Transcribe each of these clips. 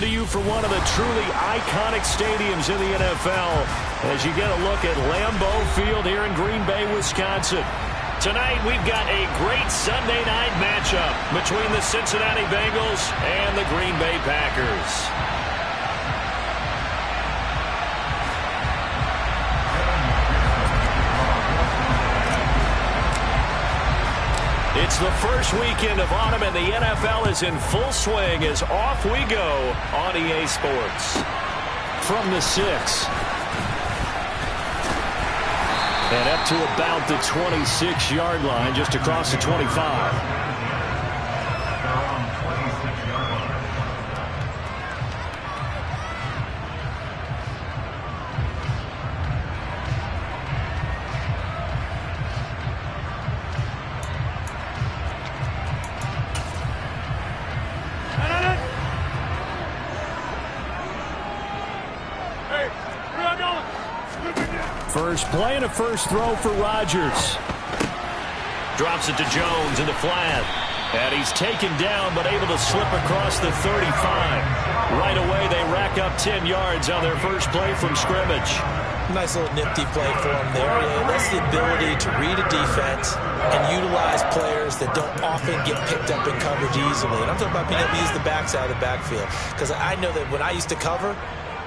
to you from one of the truly iconic stadiums in the NFL as you get a look at Lambeau Field here in Green Bay, Wisconsin. Tonight, we've got a great Sunday night matchup between the Cincinnati Bengals and the Green Bay Packers. It's the first weekend of autumn, and the NFL is in full swing as off we go on EA Sports. From the 6. And up to about the 26-yard line, just across the 25. First play and a first throw for Rodgers. Drops it to Jones in the flat. And he's taken down but able to slip across the 35. Right away they rack up 10 yards on their first play from scrimmage. Nice little nifty play for him there. That's the ability to read a defense and utilize players that don't often get picked up in coverage easily. And I'm talking about being able to use the backside of the backfield. Because I know that when I used to cover,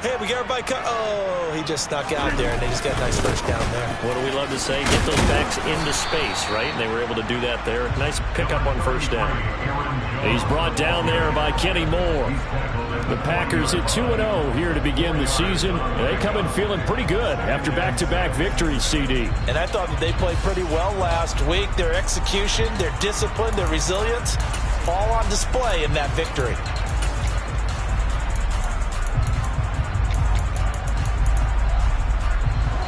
hey, we got everybody cut. Oh, he just snuck out there, and they just got a nice first down there. What do we love to say? Get those backs into space, right? And they were able to do that there. Nice pickup on first down. He's brought down there by Kenny Moore. The Packers at 2-0 here to begin the season. They come in feeling pretty good after back-to-back victories, CD. And I thought that they played pretty well last week. Their execution, their discipline, their resilience, all on display in that victory.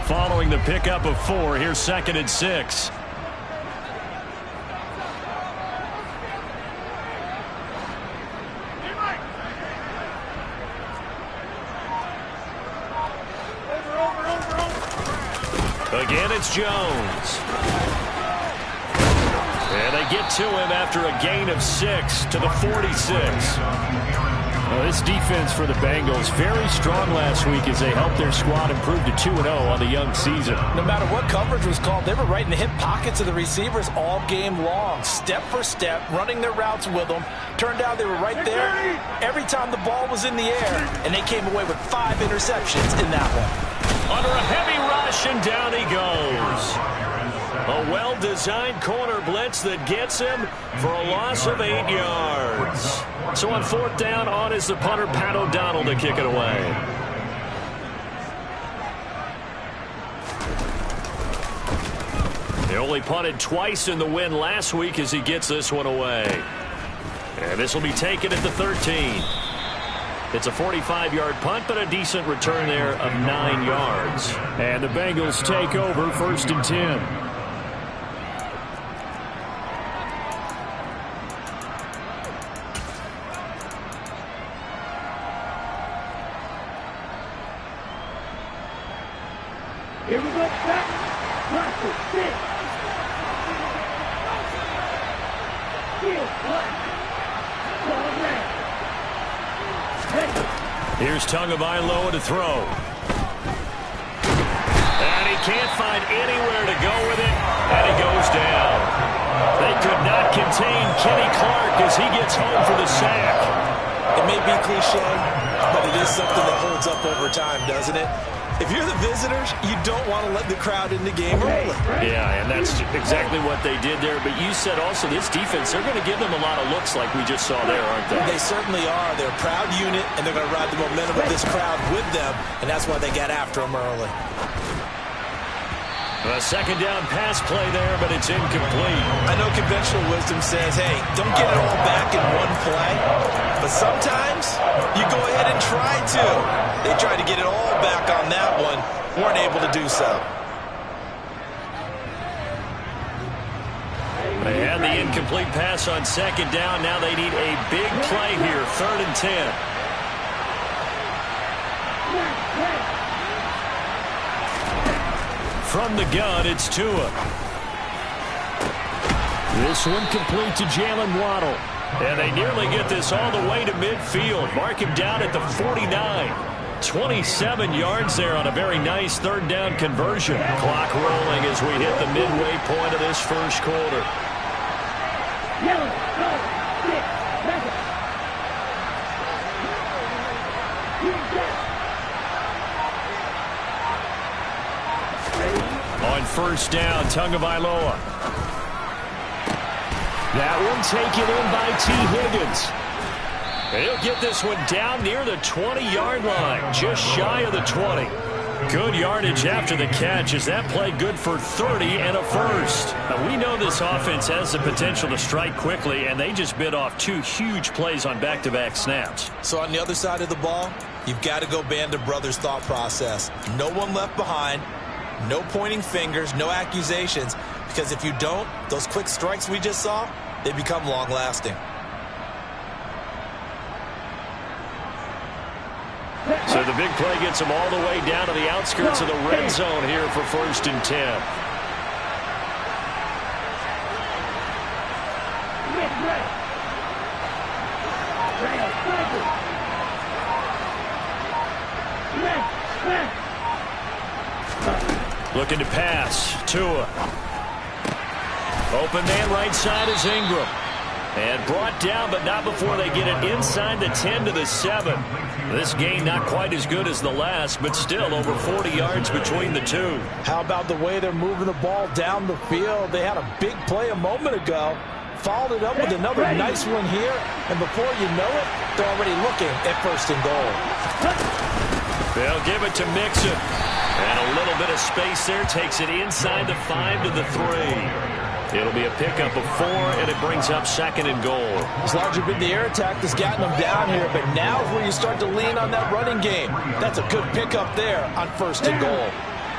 Following the pickup of 4, here's 2nd and 6. Again, it's Jones. And they get to him after a gain of 6 to the 46. Well, this defense for the Bengals very strong last week as they helped their squad improve to 2-0 on the young season. No matter what coverage was called, they were right in the hip pockets of the receivers all game long, step for step, running their routes with them. Turned out they were right there every time the ball was in the air, and they came away with 5 interceptions in that one. Under a heavy rush, and down he goes. A well-designed corner blitz that gets him for a loss of 8 yards. So on 4th down, on is the punter, Pat O'Donnell, to kick it away. They only punted twice in the win last week as he gets this one away. And this will be taken at the 13. It's a 45-yard punt, but a decent return there of 9 yards. And the Bengals take over 1st and 10. Here we go, back. Practice, sit. Here's Tagovailoa to throw. And he can't find anywhere to go with it, and he goes down. They could not contain Kenny Clark as he gets home for the sack. It may be cliche, but it is something that holds up over time, doesn't it? If you're the visitors, you don't want to let the crowd in the game early. Yeah, and that's exactly what they did there. But you said also this defense, they're going to give them a lot of looks like we just saw there, aren't they? They certainly are. They're a proud unit, and they're going to ride the momentum of this crowd with them, and that's why they got after them early. A 2nd down pass play there, but it's incomplete. I know conventional wisdom says, hey, don't get it all back in one play. But sometimes you go ahead and try to. They tried to get it all back on that one. Weren't able to do so. They had the incomplete pass on 2nd down. Now they need a big play here, 3rd and 10. From the gun, it's Tua. This one complete to Jalen Waddle. And they nearly get this all the way to midfield. Mark him down at the 49. 27 yards there on a very nice third down conversion. Clock rolling as we hit the midway point of this first quarter. Yellow, go, 6, second. On first down, Tagovailoa. That one taken in by T. Higgins. He'll get this one down near the 20-yard line, just shy of the 20. Good yardage after the catch as that play good for 30 and a first. Now, we know this offense has the potential to strike quickly, and they just bit off 2 huge plays on back-to-back snaps. So on the other side of the ball, you've got to go Band of Brothers thought process. No one left behind, no pointing fingers, no accusations, because if you don't, those quick strikes we just saw, they become long-lasting. So the big play gets them all the way down to the outskirts of the red zone here for 1st and 10. Looking to pass. Tua. Open man right side is Ingram. And brought down, but not before they get it inside the 10 to the 7. This game not quite as good as the last, but still over 40 yards between the two. How about the way they're moving the ball down the field? They had a big play a moment ago. Followed it up with another nice one here. And before you know it, they're already looking at 1st and goal. They'll give it to Mixon. And a little bit of space there takes it inside the 5 to the 3. It'll be a pickup of 4, and it brings up 2nd and goal. It's largely been the air attack that's gotten them down here, but now is where you start to lean on that running game. That's a good pickup there on 1st and goal.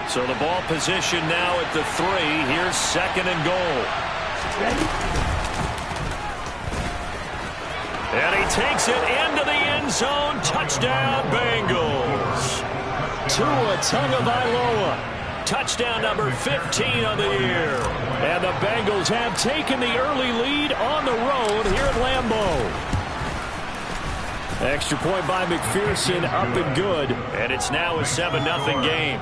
So the ball position now at the 3. Here's 2nd and goal. And he takes it into the end zone. Touchdown, Bengals. Tua Tagovailoa. Touchdown number 15 on the year. And the Bengals have taken the early lead on the road here at Lambeau. Extra point by McPherson, up and good. And it's now a 7-0 game.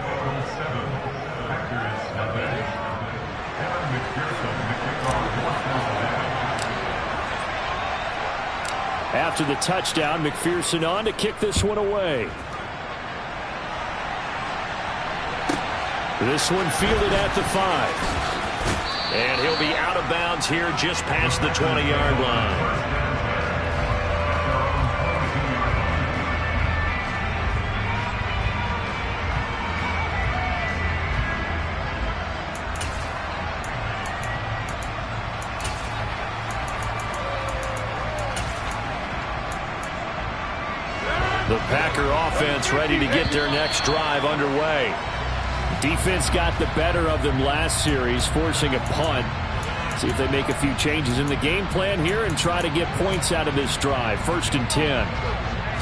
After the touchdown, McPherson on to kick this one away. This one fielded at the 5. And he'll be out of bounds here just past the 20-yard line. The Packer offense ready to get their next drive underway. Defense got the better of them last series, forcing a punt. See if they make a few changes in the game plan here and try to get points out of this drive. 1st and 10.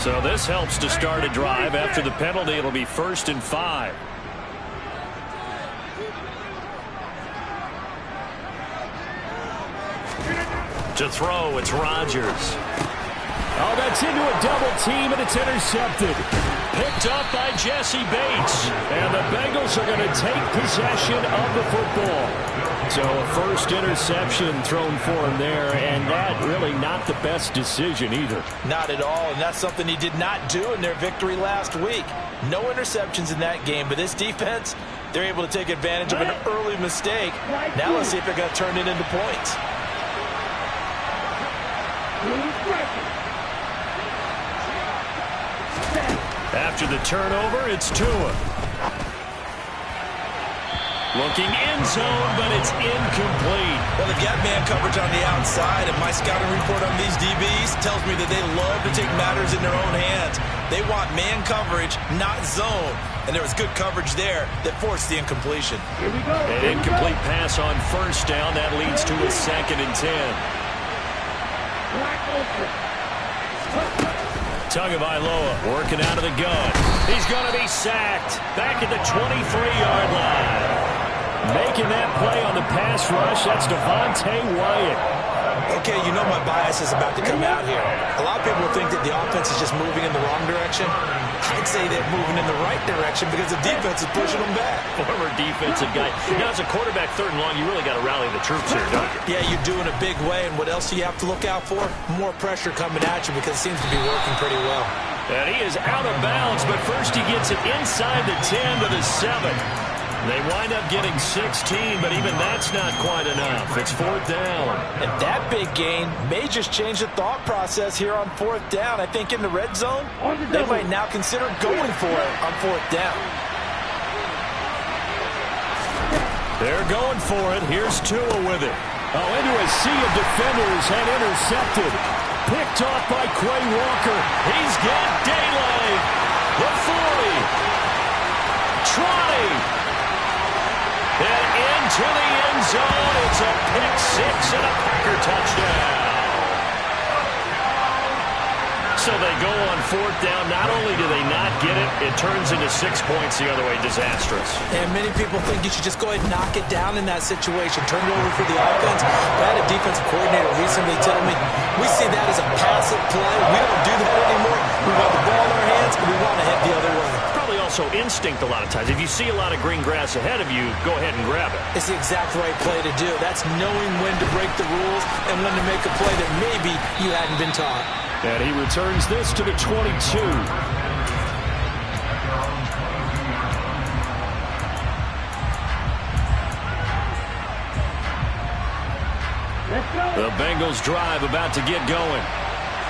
So this helps to start a drive. After the penalty, it'll be 1st and 5. To throw, it's Rodgers. Oh, that's into a double team, and it's intercepted. Picked up by Jesse Bates. And the Bengals are going to take possession of the football. So a first interception thrown for him there, and that really not the best decision either. Not at all, and that's something he did not do in their victory last week. No interceptions in that game, but this defense, they're able to take advantage of an early mistake. Now let's see if they're going to turn it into points. After the turnover, it's Tua. Looking end zone, but it's incomplete. Well, they've got man coverage on the outside, and my scouting report on these DBs tells me that they love to take matters in their own hands. They want man coverage, not zone. And there was good coverage there that forced the incompletion. An incomplete pass on first down. That leads to a 2nd and 10. Tagovailoa working out of the gun. He's going to be sacked back at the 23-yard line. Making that play on the pass rush, that's Devontae Wyatt. Okay, you know my bias is about to come out here. A lot of people think that the offense is just moving in the wrong direction. I'd say they're moving in the right direction because the defense is pushing them back. Former defensive guy. Now, as a quarterback, 3rd and long, you really got to rally the troops here, don't you? Yeah, you do in a big way. And what else do you have to look out for? More pressure coming at you because it seems to be working pretty well. And he is out of bounds, but first he gets it inside the 10 to the 7. They wind up getting 16, but even that's not quite enough. It's 4th down. And that big gain may just change the thought process here on 4th down. I think in the red zone, they might now consider going for it on 4th down. They're going for it. Here's Tua with it. Oh, into a sea of defenders and intercepted. Picked off by Quay Walker. He's got daylight. The 40. 20. And into the end zone. It's a pick 6 and a Packer touchdown. So they go on 4th down. Not only do they not get it, it turns into 6 points the other way. Disastrous. And many people think you should just go ahead and knock it down in that situation. Turn it over for the offense. I had a defensive coordinator recently tell me, we see that as a passive play. We don't do that anymore. We want the ball in our hands, and we want to head the other way. Probably also instinct a lot of times. If you see a lot of green grass ahead of you, go ahead and grab it. It's the exact right play to do. That's knowing when to break the rules and when to make a play that maybe you hadn't been taught. And he returns this to the 22. The Bengals drive about to get going.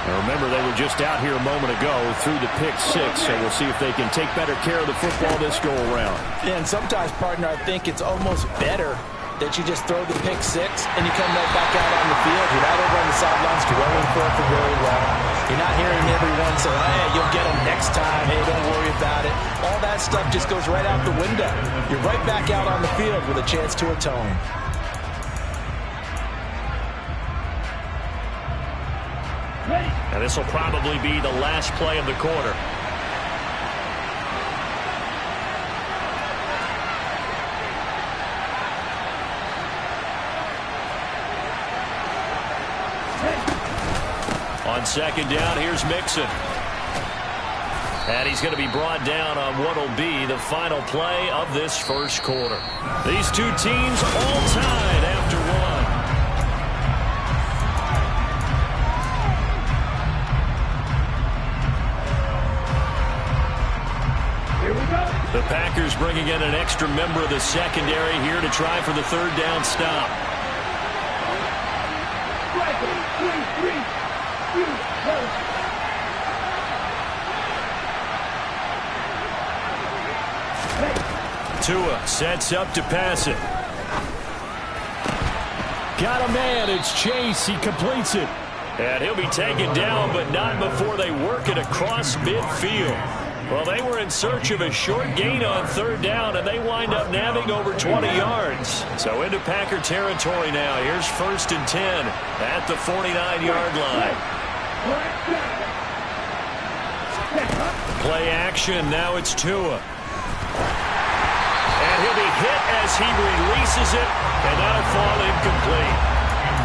Now remember, they were just out here a moment ago through the pick 6, so we'll see if they can take better care of the football this go around. Yeah, and sometimes, partner, I think it's almost better that you just throw the pick 6 and you come right back out on the field. You're not over on the sidelines dwelling for it for very long. You're not hearing everyone say, hey, you'll get them next time. Hey, don't worry about it. All that stuff just goes right out the window. You're right back out on the field with a chance to atone. And this will probably be the last play of the quarter. On 2nd down, here's Mixon. And he's going to be brought down on what will be the final play of this first quarter. These two teams all tied after one. The Packers bringing in an extra member of the secondary here to try for the 3rd down stop. Tua sets up to pass it. Got a man. It's Chase. He completes it. And he'll be taken down, but not before they work it across midfield. Well, they were in search of a short gain on 3rd down, and they wind up nabbing over 20 yards. So into Packer territory now. Here's 1st and 10 at the 49-yard line. Play action. Now it's Tua. And he'll be hit as he releases it, and that'll fall incomplete.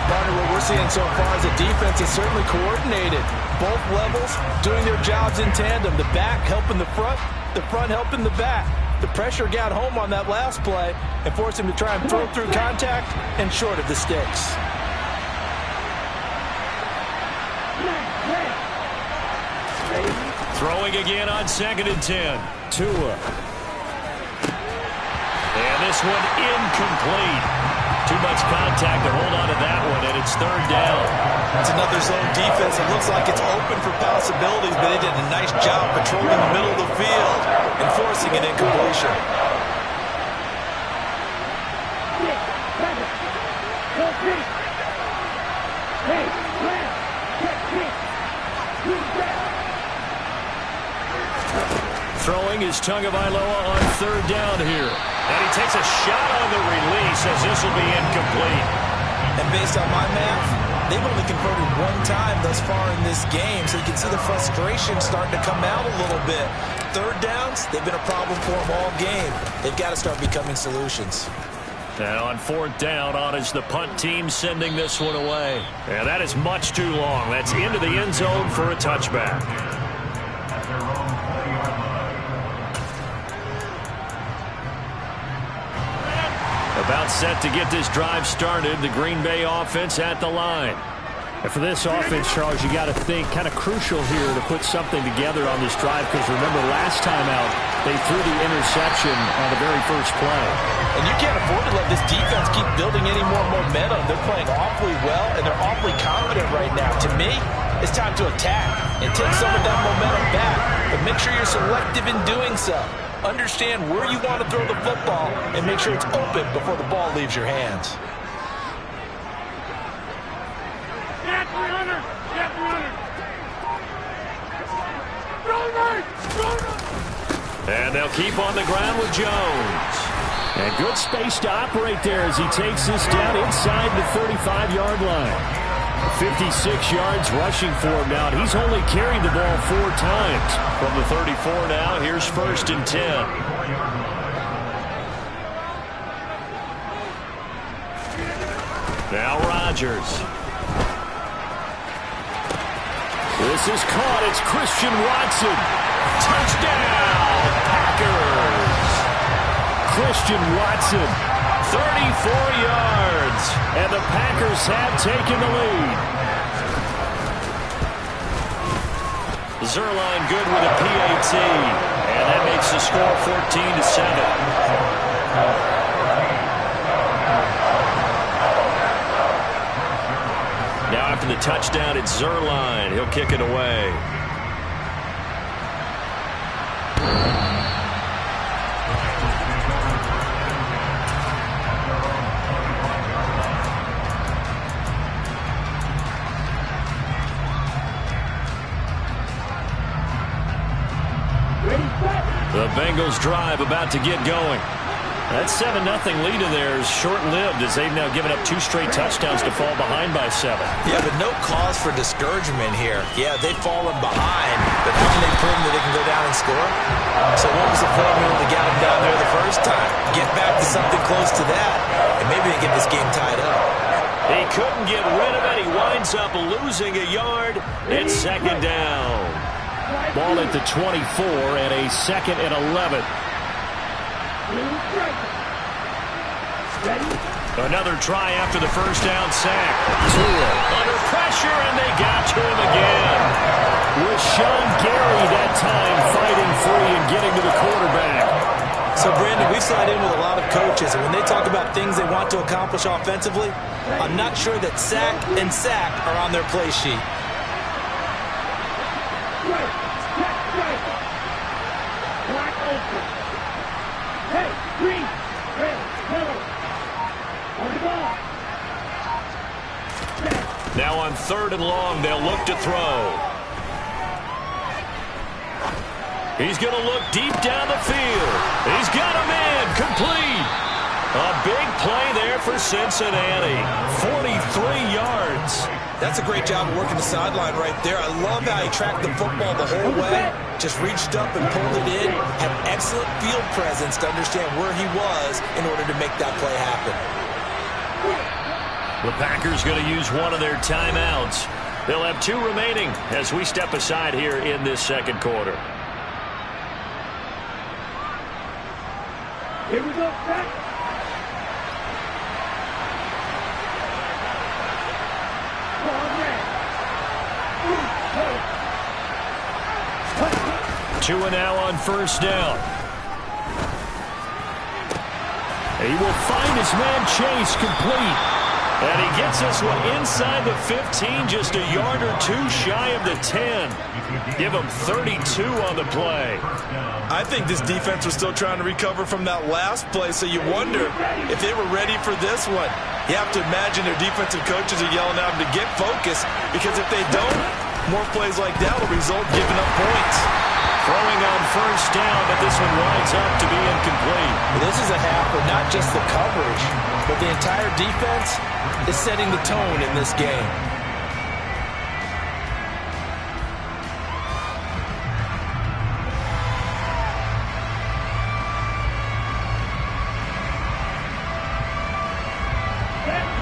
Partner, what we're seeing so far is the defense is certainly coordinated. Both levels doing their jobs in tandem. The back helping the front helping the back. The pressure got home on that last play and forced him to try and throw through contact and short of the sticks. Throwing again on 2nd and 10. Tua. And this one incomplete. Too much contact to hold on to that one, and it's 3rd down. It's another zone defense. It looks like it's open for possibilities, but they did a nice job patrolling the middle of the field and forcing an incompletion. Throwing is Tagovailoa on 3rd down here. And he takes a shot on the release as this will be incomplete. And based on my math, they've only converted one time thus far in this game, so you can see the frustration starting to come out a little bit. 3rd downs, they've been a problem for them all game. They've got to start becoming solutions. And on 4th down, on is the punt team sending this one away. And that is much too long. That's into the end zone for a touchback. About set to get this drive started. The Green Bay offense at the line. And for this offense, Charles, you got to think kind of crucial here to put something together on this drive, because remember last time out they threw the interception on the very first play. And you can't afford to let this defense keep building any more momentum. They're playing awfully well, and they're awfully confident right now. To me, it's time to attack and take some of that momentum back, but make sure you're selective in doing so. Understand where you want to throw the football and make sure it's open before the ball leaves your hands. And they'll keep on the ground with Jones. And good space to operate there as he takes this down inside the 35-yard line. 56 yards rushing for him now. He's only carried the ball 4 times. From the 34 now, here's 1st and 10. Now Rodgers. This is caught. It's Christian Watson. Touchdown, Packers. Christian Watson. 34 yards. And the Packers have taken the lead. Zerline good with a PAT. And that makes the score 14-7. Now after the touchdown, it's Zerline. He'll kick it away. The Bengals drive about to get going. That 7-0 lead in there is short-lived as they've now given up 2 straight touchdowns to fall behind by 7. Yeah, but no cause for discouragement here. Yeah, they've fallen behind, but haven't they proven that they can go down and score? So what was the point when we only got them down there the first time? Get back to something close to that, and maybe they get this game tied up. He couldn't get rid of it. He winds up losing a yard. It's 2nd down. Ball at the 24 and a 2nd and 11. Another try after the first down sack. Tua under pressure, and they got to him again. With Sean Gary that time fighting free and getting to the quarterback. So, Brandon, we sat in with a lot of coaches, and when they talk about things they want to accomplish offensively, I'm not sure that sack and sack are on their play sheet. Now on 3rd and long, they'll look to throw. He's going to look deep down the field. He's got him in. Complete. A big play there for Cincinnati. 43 yards. That's a great job of working the sideline right there. I love how he tracked the football the whole way. Just reached up and pulled it in. Had excellent field presence to understand where he was in order to make that play happen. The Packers going to use one of their timeouts. They'll have 2 remaining as we step aside here in this 2nd quarter. Here we go, back. Tua now on 1st down. He will find his man Chase complete. And he gets this one inside the 15, just a yard or 2 shy of the 10. Give him 32 on the play. I think this defense was still trying to recover from that last play, so you wonder if they were ready for this one. You have to imagine their defensive coaches are yelling at them to get focused, because if they don't, more plays like that will result in giving up points. Throwing on 1st down, but this one winds up to be incomplete. This is a half where not just the coverage, but the entire defense is setting the tone in this game.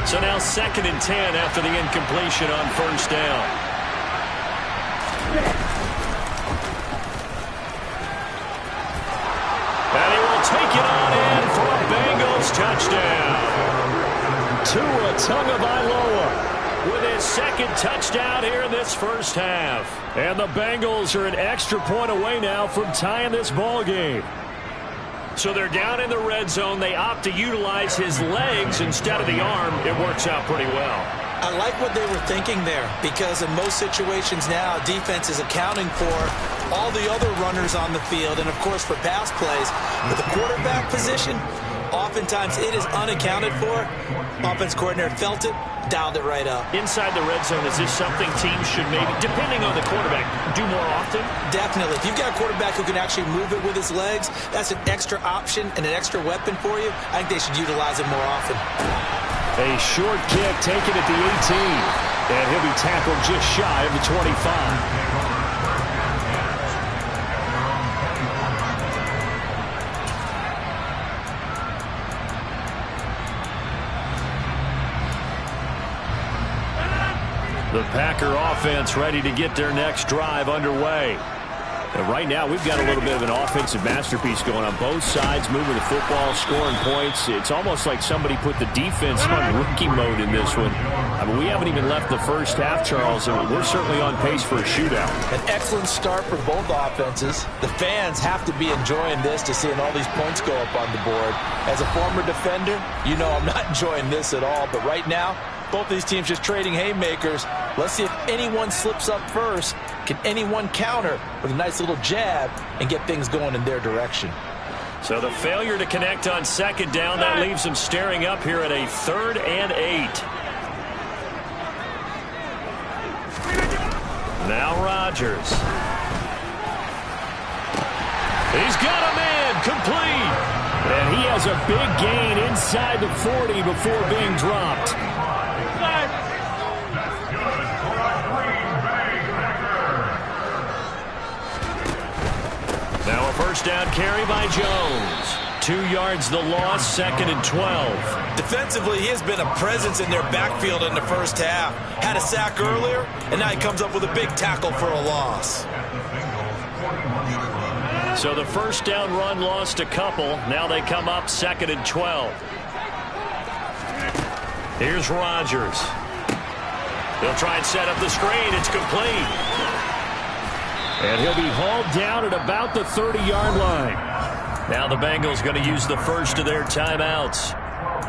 So now 2nd and 10 after the incompletion on first down. And he will take it on in for a Bengals touchdown. Tua Tagovailoa with his 2nd touchdown here in this first half. And the Bengals are an extra point away now from tying this ball game. So they're down in the red zone. They opt to utilize his legs instead of the arm. It works out pretty well. I like what they were thinking there, because in most situations now, defense is accounting for all the other runners on the field and, of course, for pass plays. But the quarterback position, oftentimes it is unaccounted for. Offense coordinator felt it, dialed it right up. Inside the red zone, is this something teams should maybe, depending on the quarterback, do more often? Definitely. If you've got a quarterback who can actually move it with his legs, that's an extra option and an extra weapon for you. I think they should utilize it more often. A short kick taken at the 18. And he'll be tackled just shy of the 25. The Packer offense ready to get their next drive underway. And right now, we've got a little bit of an offensive masterpiece going on both sides, moving the football, scoring points. It's almost like somebody put the defense on rookie mode in this one. I mean, we haven't even left the first half, Charles, and we're certainly on pace for a shootout. An excellent start for both offenses. The fans have to be enjoying this to seeing all these points go up on the board. As a former defender, you know I'm not enjoying this at all. But right now, both these teams just trading haymakers. Let's see if anyone slips up first. Can anyone counter with a nice little jab and get things going in their direction? So the failure to connect on 2nd down, that leaves them staring up here at a 3rd and 8. Now Rodgers. He's got a man complete. And he has a big gain inside the 40 before being dropped. Now a first down carry by Jones. 2 yards the loss, 2nd and 12. Defensively, he has been a presence in their backfield in the first half. Had a sack earlier, and now he comes up with a big tackle for a loss. So the first down run lost a couple. Now they come up 2nd and 12. Here's Rodgers. He'll try and set up the screen. It's complete. And he'll be hauled down at about the 30-yard line. Now the Bengals going to use the first of their timeouts,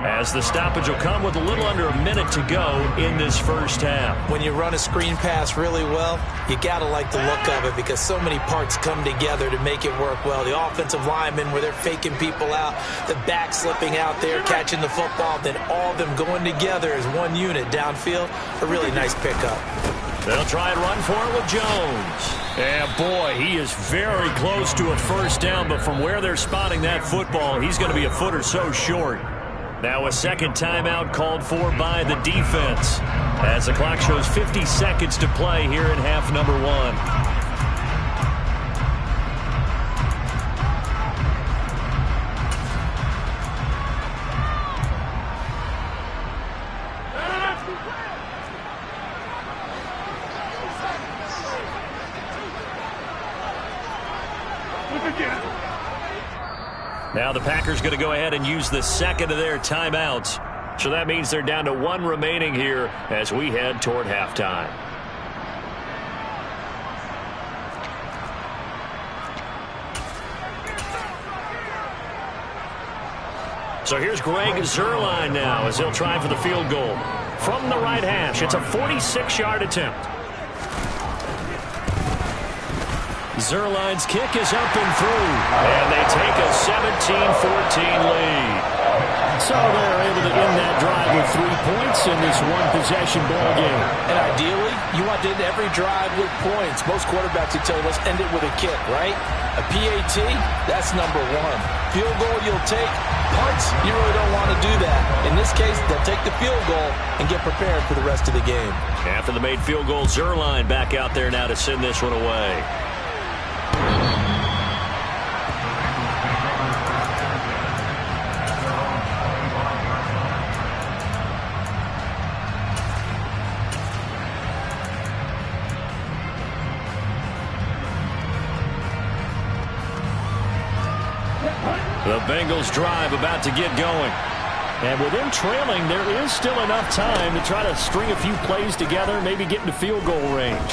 as the stoppage will come with a little under a minute to go in this first half. When you run a screen pass really well, you got to like the look of it, because so many parts come together to make it work well. The offensive linemen, where they're faking people out, the back slipping out there, catching the football, then all of them going together as one unit downfield. A really nice pickup. They'll try and run for it with Jones. And boy, he is very close to a first down, but from where they're spotting that football, he's going to be a foot or so short. Now a second timeout called for by the defense, as the clock shows 50 seconds to play here in half number 1. Now the Packers going to go ahead and use the second of their timeouts. So that means they're down to 1 remaining here as we head toward halftime. So here's Greg Zuerlein now as he'll try for the field goal. From the right hash, it's a 46-yard attempt. Zuerlein's kick is up and through, and they take a 17-14 lead. So they're able to end that drive with 3 points in this one-possession ball game. And ideally, you want to end every drive with points. Most quarterbacks would tell you, let's end it with a kick, right? A PAT, that's number 1. Field goal you'll take. Punts, you really don't want to do that. In this case, they'll take the field goal and get prepared for the rest of the game. After the made field goal, Zuerlein back out there now to send this one away. The Bengals drive about to get going. And with them trailing, there is still enough time to try to string a few plays together, maybe get into field goal range.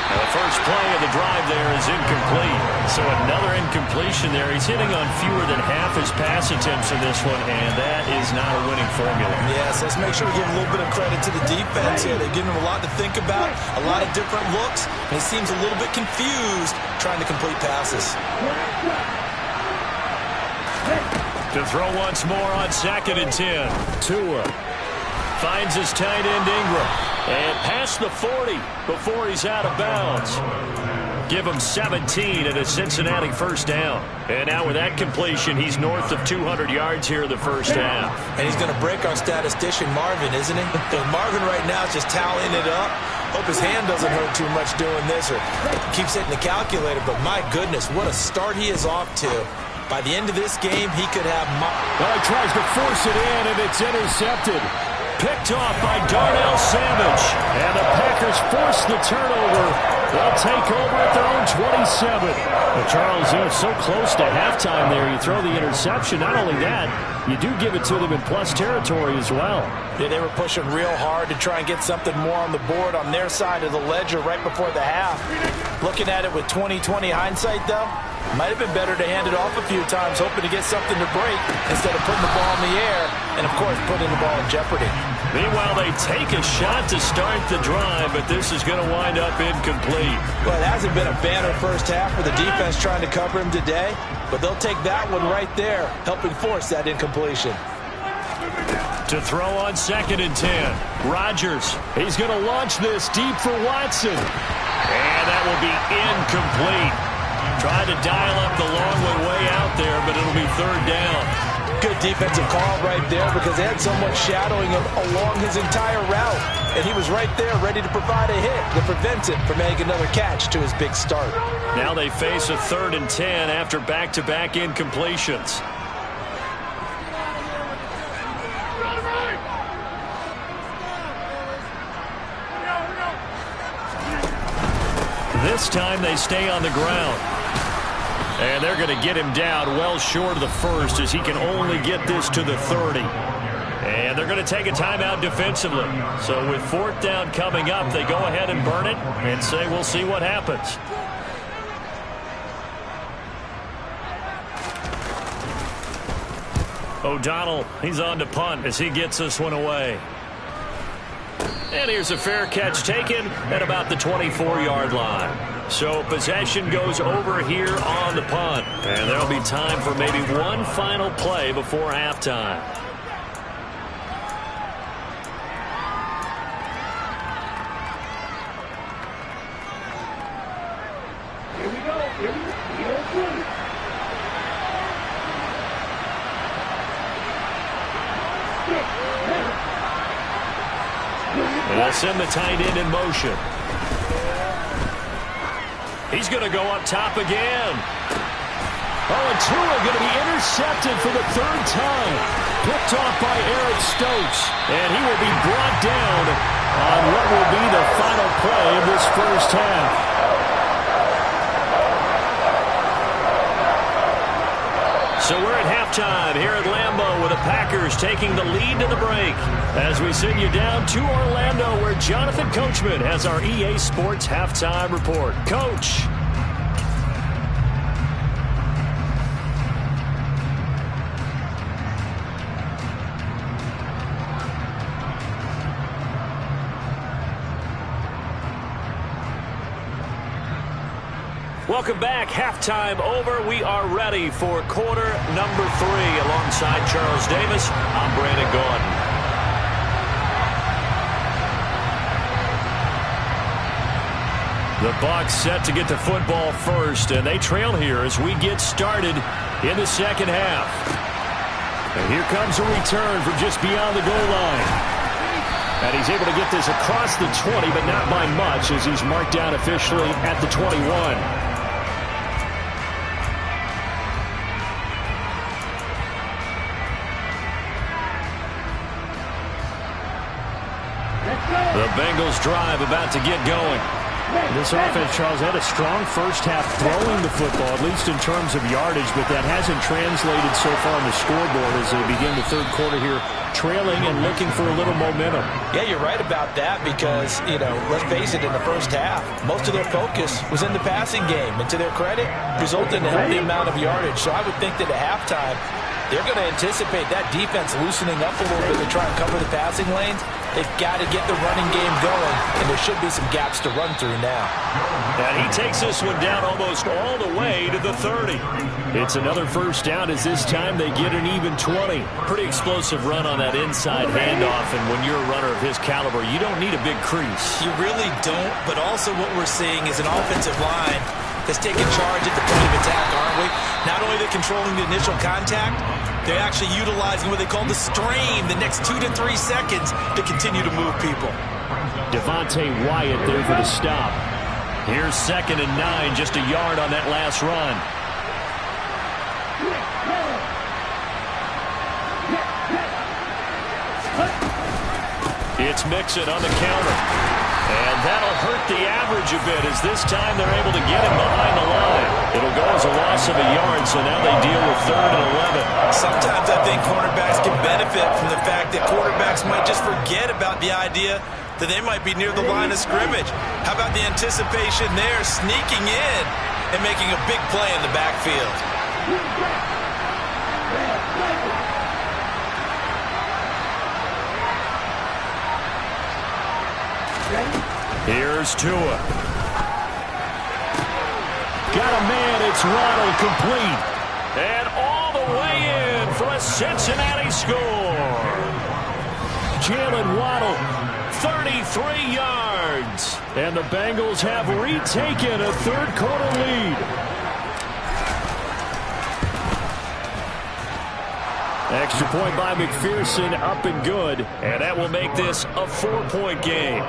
And the first play of the drive there is incomplete. So another incompletion there. He's hitting on fewer than half his pass attempts in this one, and that is not a winning formula. Yes, let's make sure we give a little bit of credit to the defense here. They've given him a lot to think about, a lot of different looks, and he seems a little bit confused trying to complete passes. To throw once more on 2nd and 10. Tua finds his tight end Ingram. And past the 40 before he's out of bounds. Give him 17 and a Cincinnati first down. And now with that completion, he's north of 200 yards here in the first half. And he's going to break our statistician Marvin, isn't he? Marvin right now is just tallying it up. Hope his hand doesn't hurt too much doing this or keeps hitting the calculator. But my goodness, what a start he is off to. By the end of this game, he could have... Well, he tries to force it in, and it's intercepted. Picked off by Darnell Savage. And the Packers force the turnover. They'll take over at their own 27. But Charles, so close to halftime there. You throw the interception. Not only that, you do give it to them in plus territory as well. Yeah, they were pushing real hard to try and get something more on the board on their side of the ledger right before the half. Looking at it with 20/20 hindsight, though, might have been better to hand it off a few times, hoping to get something to break instead of putting the ball in the air and, of course, putting the ball in jeopardy. Meanwhile, they take a shot to start the drive, but this is going to wind up incomplete. Well, it hasn't been a banner first half for the defense trying to cover him today, but they'll take that one right there, helping force that incompletion. To throw on 2nd and 10. Rodgers, he's going to launch this deep for Watson. And that will be incomplete. Tried to dial up the long one way out there, but it'll be 3rd down. Good defensive call right there because they had someone shadowing him along his entire route. And he was right there ready to provide a hit to prevent him from making another catch to his big start. Now they face a 3rd and 10 after back-to-back incompletions. This time they stay on the ground. And they're going to get him down well short of the first as he can only get this to the 30. And they're going to take a timeout defensively. So with 4th down coming up, they go ahead and burn it and say we'll see what happens. O'Donnell, he's on to punt as he gets this one away. And here's a fair catch taken at about the 24-yard line. So possession goes over here on the punt. And there'll be time for maybe one final play before halftime. Here we go. Here we go. And they'll send the tight end in motion. He's going to go up top again. Oh, and Tua going to be intercepted for the 3rd time. Picked off by Eric Stokes. And he will be brought down on what will be the final play of this first half. So we're at halftime here at Lambeau with the Packers taking the lead to the break. As we send you down to Orlando where Jonathan Coachman has our EA Sports Halftime Report. Coach. Welcome back. Halftime over. We are ready for quarter number 3. Alongside Charles Davis, I'm Brandon Gordon. The Bucs set to get the football first, and they trail here as we get started in the second half. And here comes a return from just beyond the goal line. And he's able to get this across the 20, but not by much as he's marked down officially at the 21. The Bengals drive about to get going. This offense, Charles, had a strong first half throwing the football, at least in terms of yardage, but that hasn't translated so far on the scoreboard as they begin the third quarter here, trailing and looking for a little momentum. Yeah, you're right about that because, let's face it, in the first half, most of their focus was in the passing game. And to their credit, resulted in a healthy amount of yardage. So I would think that at halftime, they're going to anticipate that defense loosening up a little bit to try and cover the passing lanes. They've got to get the running game going, and there should be some gaps to run through now. And he takes this one down almost all the way to the 30. It's another first down as this time they get an even 20. Pretty explosive run on that inside handoff, and when you're a runner of his caliber, you don't need a big crease. You really don't, but also what we're seeing is an offensive line that's taking charge at the point of attack, aren't we? Not only are they controlling the initial contact, they're actually utilizing what they call the strain, the next 2 to 3 seconds to continue to move people. Devontae Wyatt there for the stop. Here's 2nd and 9, just a yard on that last run. It's Mixon on the counter. And that'll hurt the average a bit as this time they're able to get him behind the line. It'll go as a loss of a yard, so now they deal with 3rd and 11. Sometimes I think cornerbacks can benefit from the fact that quarterbacks might just forget about the idea that they might be near the line of scrimmage. How about the anticipation there, sneaking in and making a big play in the backfield? Here's Tua. Got a man, it's Waddle, complete. And all the way in for a Cincinnati score. Jalen Waddle, 33 yards. And the Bengals have retaken a third quarter lead. Extra point by McPherson, up and good. And that will make this a 4-point game.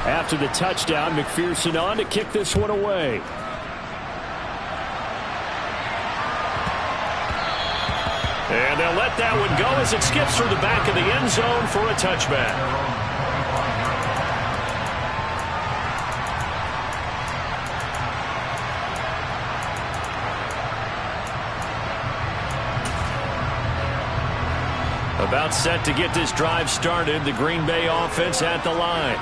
After the touchdown, McPherson on to kick this one away. And they'll let that one go as it skips through the back of the end zone for a touchback. About set to get this drive started, the Green Bay offense at the line.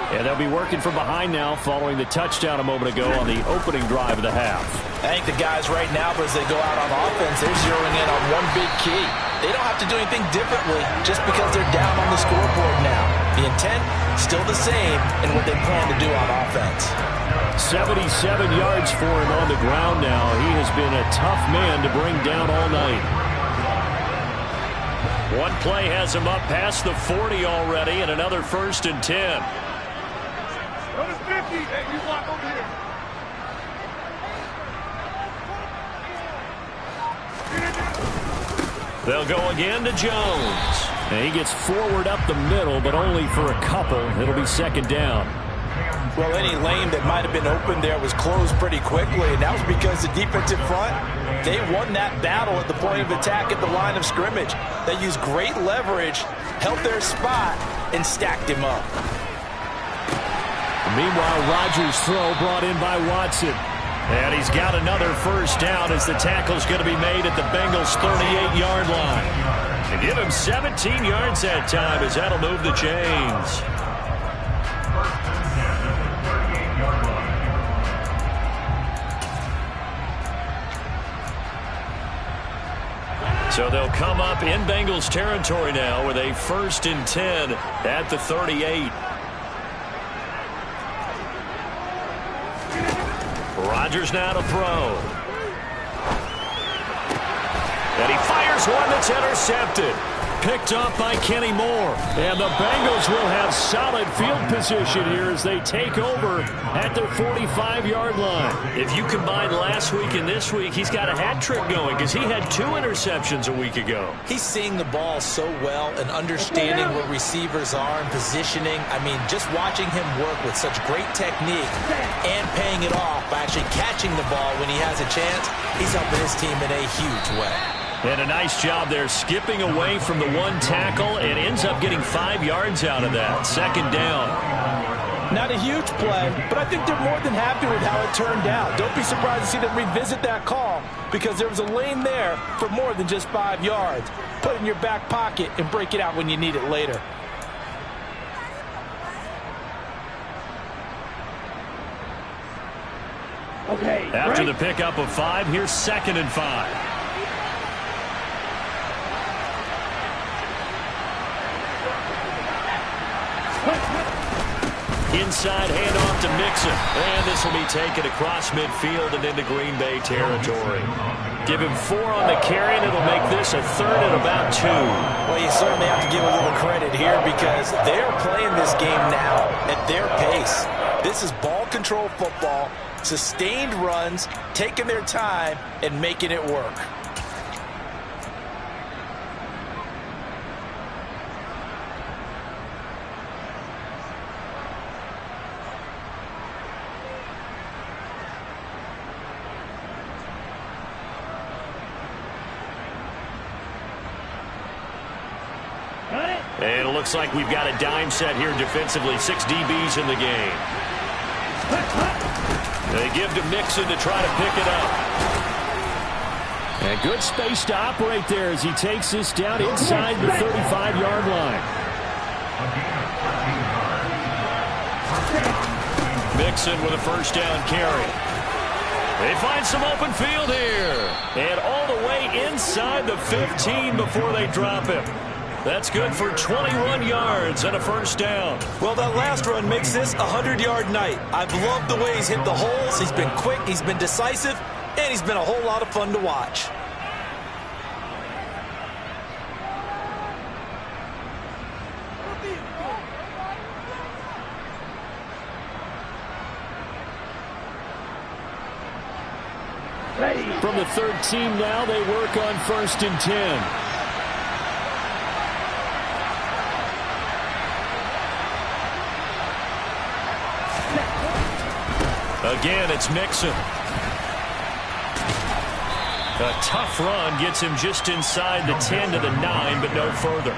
And they'll be working from behind now following the touchdown a moment ago on the opening drive of the half. I think the guys right now, as they go out on offense, they're zeroing in on one big key. They don't have to do anything differently just because they're down on the scoreboard now. The intent, still the same in what they plan to do on offense. 77 yards for him on the ground now. He has been a tough man to bring down all night. One play has him up past the 40 already, and another 1st and 10. They'll go again to Jones. And he gets forward up the middle, but only for a couple. It'll be 2nd down. Well, any lane that might have been open there was closed pretty quickly, and that was because the defensive front, they won that battle at the point of attack at the line of scrimmage. They used great leverage, held their spot, and stacked him up. Meanwhile, Rodgers' throw brought in by Watson. And he's got another first down as the tackle's going to be made at the Bengals' 38-yard line. To give him 17 yards that time as that'll move the chains. So they'll come up in Bengals territory now with a 1st and 10 at the 38. Rodgers now to throw. And he fires one that's intercepted. picked up by Kenny Moore. And the Bengals will have solid field position here as they take over at their 45-yard line. If you combine last week and this week, he's got a hat trick going because he had 2 interceptions a week ago. He's seeing the ball so well and understanding where receivers are and positioning. I mean, just watching him work with such great technique and paying it off by actually catching the ball when he has a chance, he's helping his team in a huge way. And a nice job there skipping away from the 1 tackle and ends up getting 5 yards out of that. Second down. Not a huge play, but I think they're more than happy with how it turned out. Don't be surprised to see them revisit that call because there was a lane there for more than just 5 yards. Put it in your back pocket and break it out when you need it later. Okay. After the pickup of 5, here's 2nd and 5. Inside handoff to Mixon. And this will be taken across midfield and into Green Bay territory. Give him 4 on the carry, and it'll make this a 3rd and about 2. Well, you certainly have to give a little credit here because they're playing this game now at their pace. This is ball control football, sustained runs, taking their time, and making it work. And it looks like we've got a dime set here defensively. 6 DBs in the game. They give to Mixon to try to pick it up. And good space to operate there as he takes this down inside the 35-yard line. Mixon with a first down carry. They find some open field here. And all the way inside the 15 before they drop him. That's good for 21 yards and a first down. Well, that last run makes this a 100-yard night. I've loved the way he's hit the holes. He's been quick, he's been decisive, and he's been a whole lot of fun to watch. From the 13 now, they work on 1st and 10. Again, it's Mixon. A tough run gets him just inside the 10 to the 9, but no further.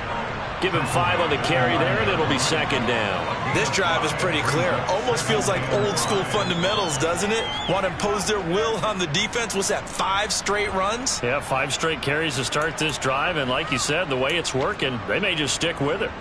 Give him 5 on the carry there, and it'll be 2nd down. This drive is pretty clear. Almost feels like old school fundamentals, doesn't it? Want to impose their will on the defense. What's that, 5 straight runs? Yeah, 5 straight carries to start this drive, and like you said, the way it's working, they may just stick with it.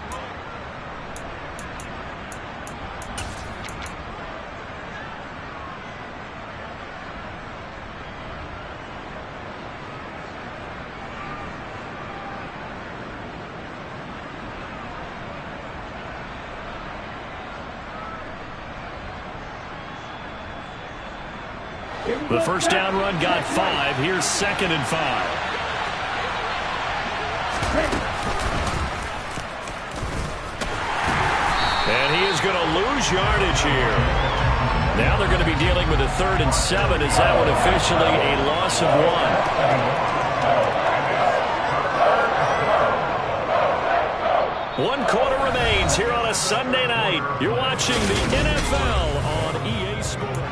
The first down run got 5. Here's 2nd and 5. And he is going to lose yardage here. Now they're going to be dealing with a 3rd and 7 as that one officially a loss of 1. 1 quarter remains here on a Sunday night. You're watching the NFL on EA Sports.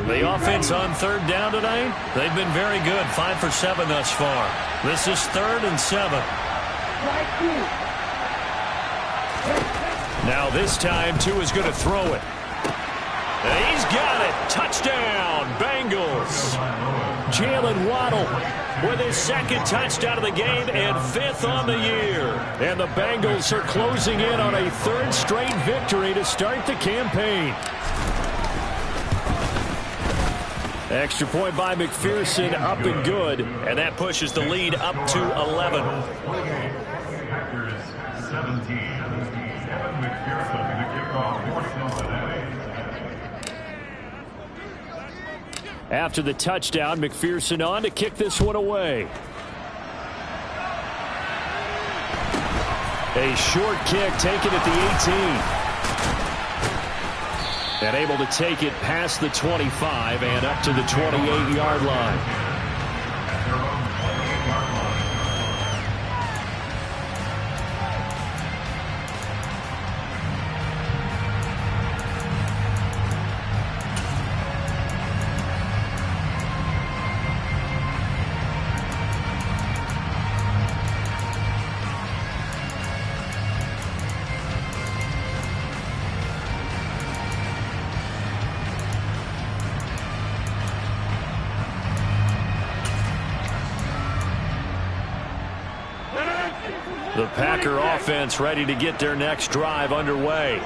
The offense on 3rd down tonight, they've been very good. 5 for 7 thus far. This is 3rd and 7. Now this time, Tua is going to throw it. And he's got it. Touchdown, Bengals. Jalen Waddle with his 2nd touchdown of the game and 5th on the year. And the Bengals are closing in on a 3rd straight victory to start the campaign. Extra point by McPherson, up and good. And that pushes the lead up to 11. After the touchdown, McPherson on to kick this one away. A short kick taken at the 18. And able to take it past the 25 and up to the 28-yard line. The Packer offense ready to get their next drive underway.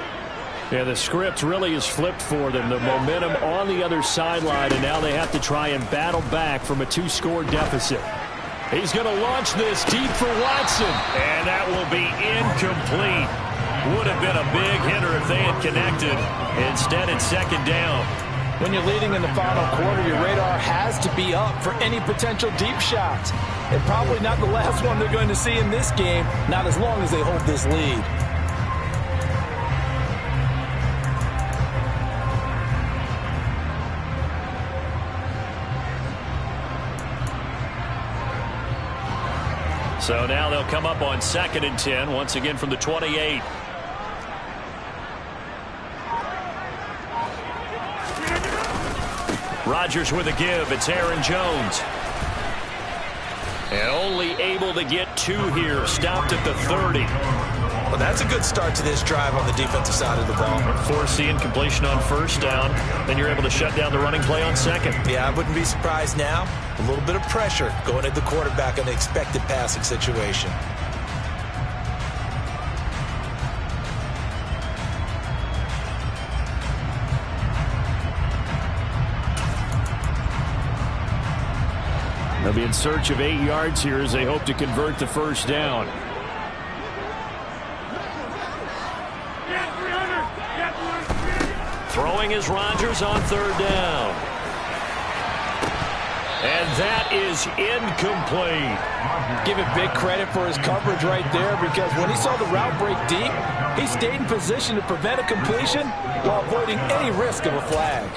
Yeah, the script really is flipped for them. The momentum on the other sideline, and now they have to try and battle back from a 2-score deficit. He's going to launch this deep for Watson, and that will be incomplete. Would have been a big hitter if they had connected. Instead, it's second down. When you're leading in the final quarter, your radar has to be up for any potential deep shots. And probably not the last one they're going to see in this game, not as long as they hold this lead. So now they'll come up on 2nd and 10, once again from the 28. Rodgers with a give. It's Aaron Jones. And only able to get 2 here. Stopped at the 30. Well, that's a good start to this drive on the defensive side of the ball. Force the incompletion on 1st down. Then you're able to shut down the running play on 2nd. Yeah, I wouldn't be surprised now. A little bit of pressure going at the quarterback in an expected passing situation. They'll be in search of 8 yards here as they hope to convert the 1st down. Throwing is Rodgers on 3rd down. And that is incomplete. Give it big credit for his coverage right there, because when he saw the route break deep, he stayed in position to prevent a completion while avoiding any risk of a flag.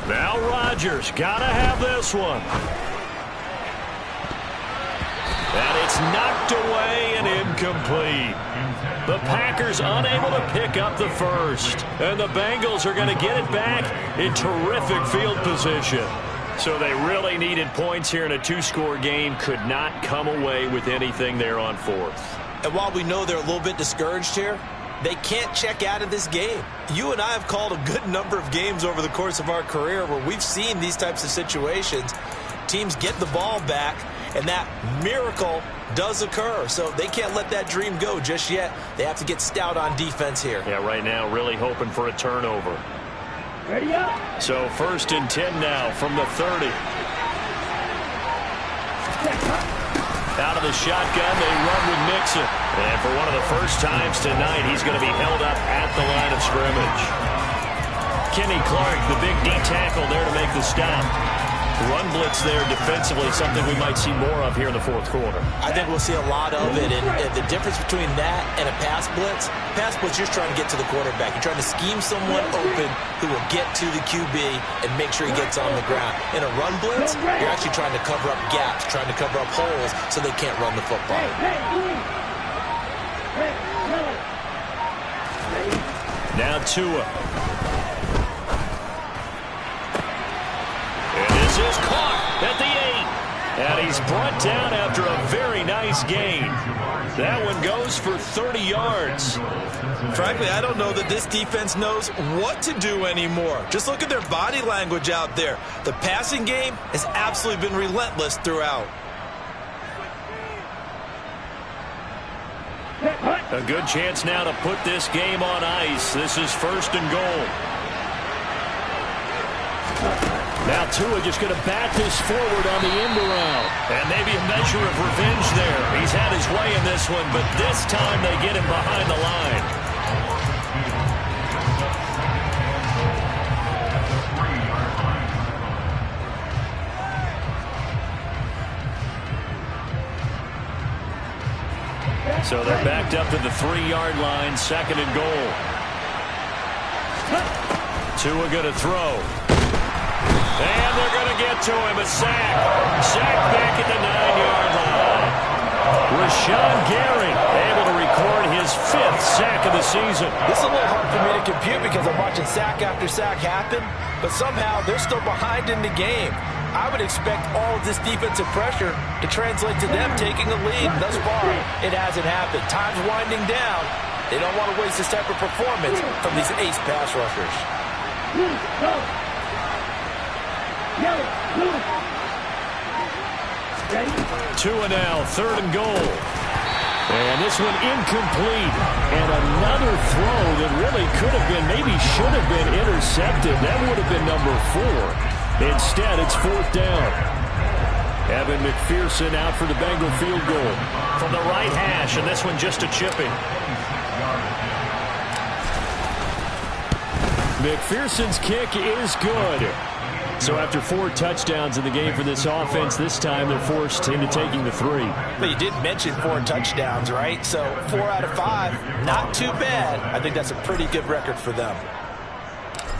Now Rodgers gotta have this one. And it's knocked away and incomplete. The Packers unable to pick up the 1st. And the Bengals are going to get it back in terrific field position. So they really needed points here in a 2-score game. Could not come away with anything there on 4th. And while we know they're a little bit discouraged here, they can't check out of this game. You and I have called a good number of games over the course of our career where we've seen these types of situations. Teams get the ball back, and that miracle does occur. So they can't let that dream go just yet. They have to get stout on defense here. Yeah, right now really hoping for a turnover. Ready up. So 1st and 10 now from the 30. Out of the shotgun, they run with Mixon. And for one of the first times tonight, he's going to be held up at the line of scrimmage. Kenny Clark, the big D tackle there to make the stop. Run blitz there defensively, something we might see more of here in the 4th quarter. I think we'll see a lot of it. And the difference between that and a pass blitz, you're trying to get to the quarterback. You're trying to scheme someone open who will get to the QB and make sure he gets on the ground. In a run blitz, you're actually trying to cover up gaps, trying to cover up holes so they can't run the football. Now Tua. And this is caught at the 8. And he's brought down after a very nice gain. That one goes for 30 yards. Frankly, I don't know that this defense knows what to do anymore. Just look at their body language out there. The passing game has absolutely been relentless throughout. A good chance now to put this game on ice. This is 1st and goal. Now Tua just going to bat this forward on the end around. And maybe a measure of revenge there. He's had his way in this one, but this time they get him behind the line. So they're backed up to the 3-yard line, 2nd and goal. Tua going to throw. And they're going to get to him. A sack. Sack back at the 9-yard line. Rashawn Gary able to record his 5th sack of the season. This is a little hard for me to compute because I'm watching sack after sack happen, but somehow they're still behind in the game. I would expect all of this defensive pressure to translate to them taking a lead. Thus far, it hasn't happened. Time's winding down. They don't want to waste this type of performance from these ace pass rushers. 2 and now, 3rd and goal. And this one incomplete. And another throw that really could have been, maybe should have been intercepted. That would have been number 4. Instead, it's 4th down. Evan McPherson out for the Bengal field goal. From the right hash, and this one just a chipping. McPherson's kick is good. So after 4 touchdowns in the game for this offense, this time they're forced into taking the 3. But you did mention 4 touchdowns, right? So 4 out of 5, not too bad. I think that's a pretty good record for them.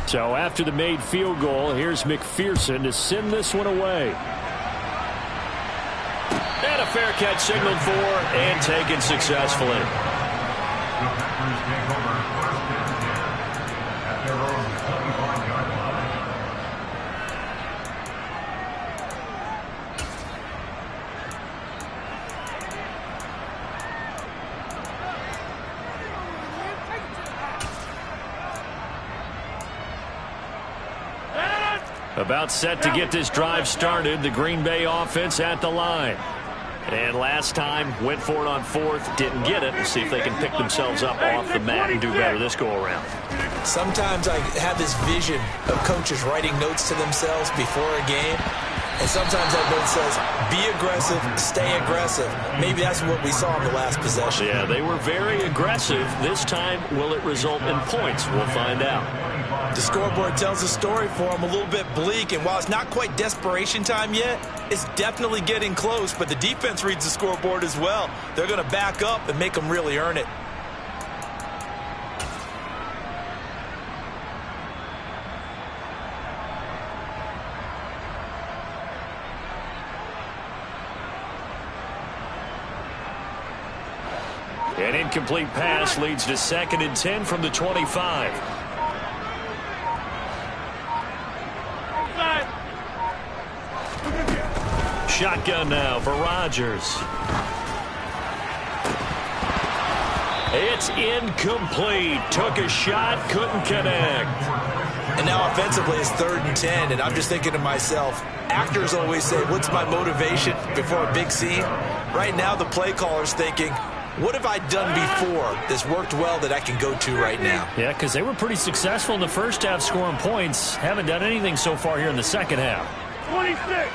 So after the made field goal, here's McPherson to send this one away. And a fair catch signaled for and taken successfully. About set to get this drive started. The Green Bay offense at the line. And last time went for it on 4th, didn't get it. We'll see if they can pick themselves up off the mat and do better this go-around. Sometimes I have this vision of coaches writing notes to themselves before a game. And sometimes that note says, be aggressive, stay aggressive. Maybe that's what we saw in the last possession. Yeah, they were very aggressive. This time, will it result in points? We'll find out. The scoreboard tells a story for them, a little bit bleak, and while it's not quite desperation time yet, it's definitely getting close, but the defense reads the scoreboard as well. They're going to back up and make them really earn it. An incomplete pass leads to 2nd and 10 from the 25. Shotgun now for Rodgers. It's incomplete. Took a shot, couldn't connect. And now offensively it's 3rd and 10, and I'm just thinking to myself, actors always say, what's my motivation before a big scene? Right now the play caller's thinking, what have I done before that's worked well that I can go to right now? Yeah, because they were pretty successful in the first half scoring points. Haven't done anything so far here in the second half. 26.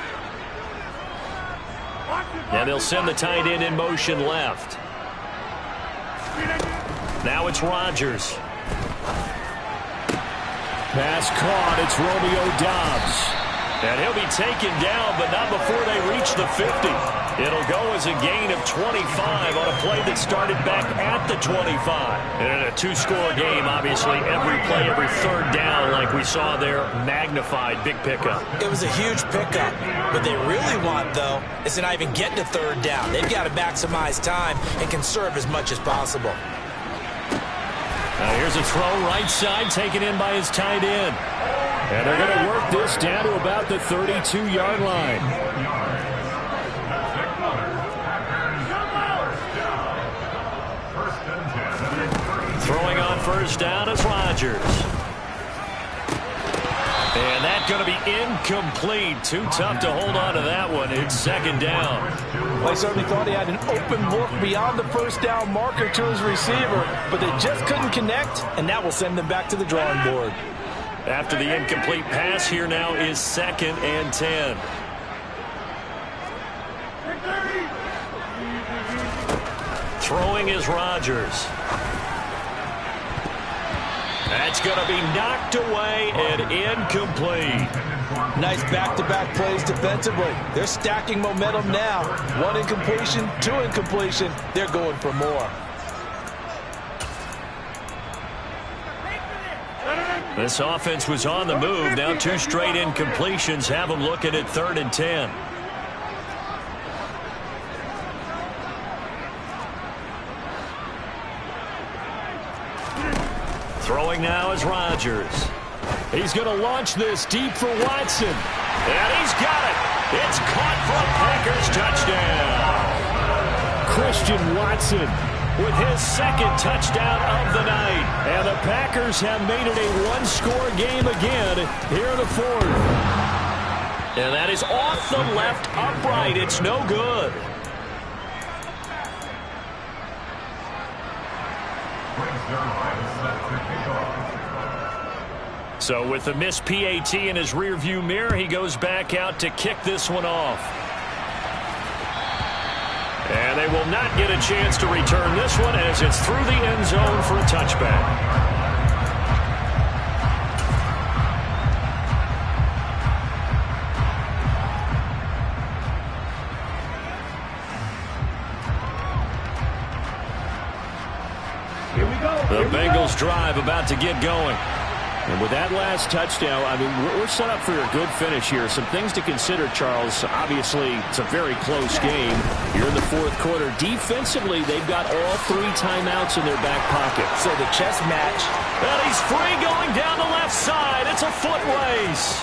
And they'll send the tight end in motion left. Now it's Rodgers. Pass caught. It's Romeo Doubs. And he'll be taken down, but not before they reach the 50. It'll go as a gain of 25 on a play that started back at the 25. And in a 2-score game, obviously, every play, every 3rd down, like we saw there, magnified, big pickup. It was a huge pickup. What they really want, though, is to not even get to 3rd down. They've got to maximize time and conserve as much as possible. Now here's a throw right side, taken in by his tight end. And they're going to work this down to about the 32-yard line. first down is Rodgers. And that's going to be incomplete. Too tough to hold on to that one. It's second down. Well, he certainly thought he had an open look beyond the first down marker to his receiver, but they just couldn't connect, and that will send them back to the drawing board. After the incomplete pass, here now is 2nd and 10. Throwing is Rodgers. That's going to be knocked away and incomplete. Nice back-to-back plays defensively. They're stacking momentum now. 1 incompletion, 2 incompletion. They're going for more. This offense was on the move. Now 2 straight incompletions have them looking at 3rd and 10. Throwing now is Rodgers. He's going to launch this deep for Watson. And he's got it. It's caught for a Packers touchdown. Christian Watson with his 2nd touchdown of the night. And the Packers have made it a 1-score game again here in the 4th. And that is off the left upright. It's no good. So with the missed PAT in his rearview mirror, he goes back out to kick this one off. And they will not get a chance to return this one as it's through the end zone for a touchback. The Bengals drive about to get going. And with that last touchdown, I mean, we're set up for a good finish here. Some things to consider, Charles. Obviously, it's a very close game. You're in the 4th quarter. Defensively, they've got all 3 timeouts in their back pocket. So the chess match. And he's free going down the left side. It's a foot race.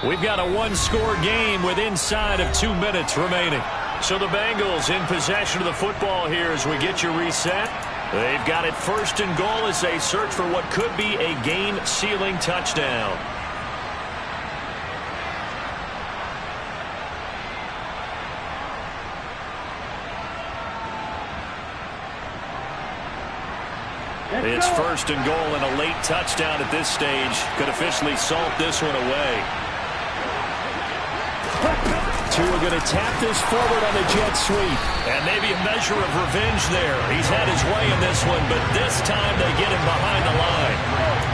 We've got a 1-score game with inside of 2 minutes remaining. So the Bengals in possession of the football here as we get you reset. They've got it 1st and goal as they search for what could be a game-sealing touchdown. It's 1st and goal, and a late touchdown at this stage could officially salt this one away. Tua going to tap this forward on the jet sweep. And maybe a measure of revenge there. He's had his way in this one, but this time they get him behind the line.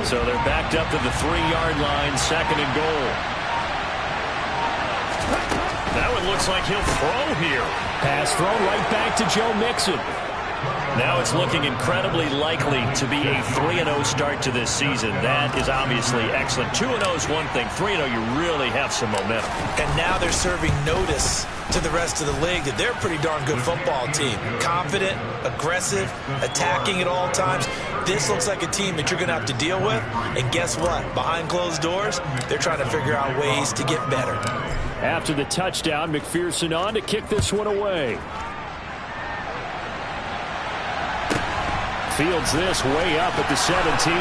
So they're backed up to the 3-yard line, 2nd and goal. Now it looks like he'll throw here. Pass thrown right back to Joe Mixon. Now it's looking incredibly likely to be a 3-0 start to this season. That is obviously excellent. 2-0 is one thing. 3-0, you really have some momentum. And now they're serving notice to the rest of the league that they're a pretty darn good football team. Confident, aggressive, attacking at all times. This looks like a team that you're going to have to deal with. And guess what? Behind closed doors, they're trying to figure out ways to get better. After the touchdown, McPherson on to kick this one away. Fields this way up at the 17.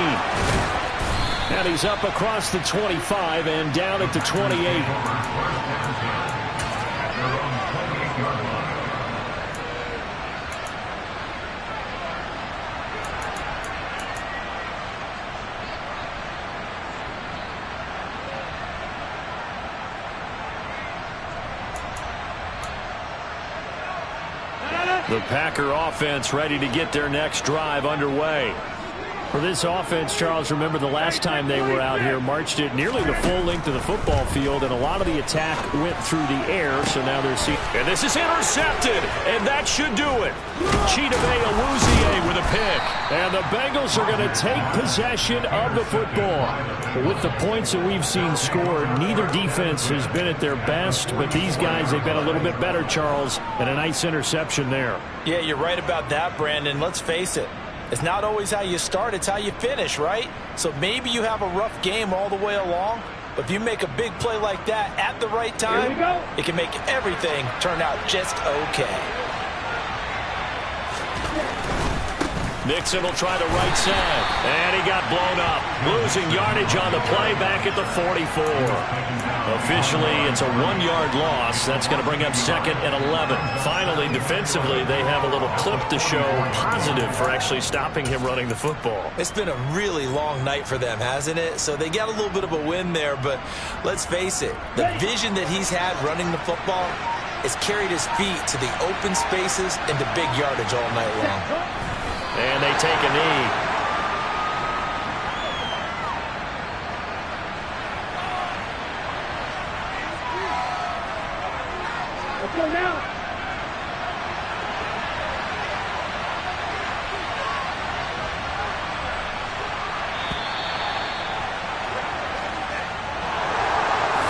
And he's up across the 25 and down at the 28. The Packer offense ready to get their next drive underway. For this offense, Charles, remember the last time they were out here, marched it nearly the full length of the football field, and a lot of the attack went through the air, so now they're seeing. And this is intercepted, and that should do it. Chidobe Awuzie with a pick. And the Bengals are going to take possession of the football. With the points that we've seen scored, neither defense has been at their best, but these guys, they've been a little bit better, Charles, and a nice interception there. Yeah, you're right about that, Brandon. Let's face it. It's not always how you start, it's how you finish, right? So maybe you have a rough game all the way along, but if you make a big play like that at the right time, it can make everything turn out just okay. Nixon will try the right side, and he got blown up. Losing yardage on the play back at the 44. Officially, it's a 1-yard loss. That's going to bring up 2nd and 11. Finally, defensively, they have a little clip to show positive for actually stopping him running the football. It's been a really long night for them, hasn't it? So they got a little bit of a win there, but let's face it, the vision that he's had running the football has carried his feet to the open spaces and to big yardage all night long. And they take a knee. Let's go now.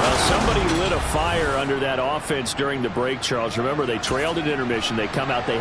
Well, somebody lit a fire under that offense during the break, Charles. Remember, they trailed at intermission. They come out, they